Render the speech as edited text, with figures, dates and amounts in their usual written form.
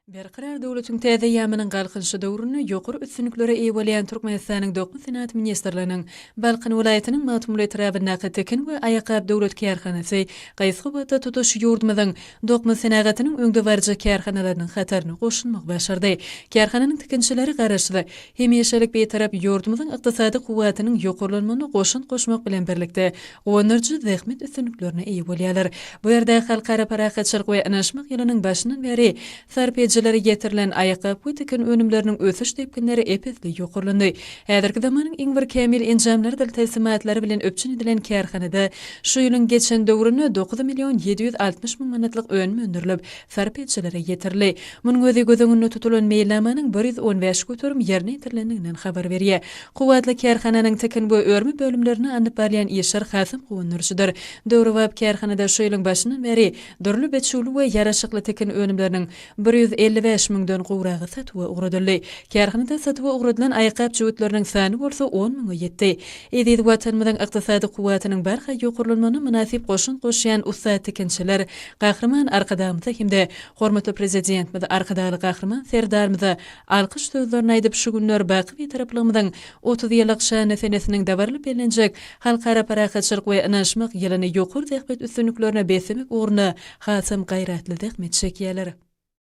Berqarar döwletiň täze ýamynyň galkynşy döwrüne ýokary üstünliklere eýwelýän Türkmenistanyň Dokun Senat ministrliginiň Balkyn welaýatynyň Matmul etrabyna tekin we aýakap döwlet kärhanasy gaýsy wagtda tutuş ýurdumyzyň Dokun Senatynyň öňde barja kärhanalarynyň hataryny goşulmak başardy. Kärhananyň tekinçileri garaşdy. Hemişelik beýtarap ýurdumyzyň ykdysady kuwwatynyň ýokarlanmagyna goşun goşmak bilen birlikde onurjy zähmet üstünliklerine eýwelýärler. Bu ýerde halkara parahatçylyk we anaşmak ýylynyň başyndan beri sarpejilere getirilen aýakap we tekin önümleriniň ösüş tepkinleri epesli ýokarlandy. Häzirki zamanyň iň bir kämil enjamlary dil täsimatlary bilen öpçün edilen kärhanada şu ýylyň geçen döwrüne 9 milyon 760 000 manatlyk önüm öndürilip sarpejilere getirildi. Munyň özi gözüňünde tutulan meýlamanyň 115 götürüm ýerine ýetirilendiginden habar berýär. Kuwwatly kärhananyň tekin bu örmi bölümlerini anyp barýan işler hasym gowunurjydyr. Döwrewap kärhanada şu ýylyň başyndan beri dürli beçuli we ýaraşykly tekin önümleriniň 155 000-den gowragy satwa ugrudyldy. Kärhanada satwa ugradylan aýakap jüwetleriniň sany bolsa 10 000-ga ýetdi. Edil watanymyzyň ykdysady kuwwatynyň barha ýokarlanmagyna munasip goşun goşýan usta tekinçiler gahrman arkadamyza hemde hormatly prezidentimiz arkadaly gahrman serdarymyza alkyş sözlerini aýdyp şu günler baky we taraplymyzyň 30 ýyllyk şany senesiniň dabarly belenjek halkara parahatçylyk we anaşmak ýylyny ýokary zähmet üstünliklerine besemek ugruna hasym gaýratly zähmet çekýärler.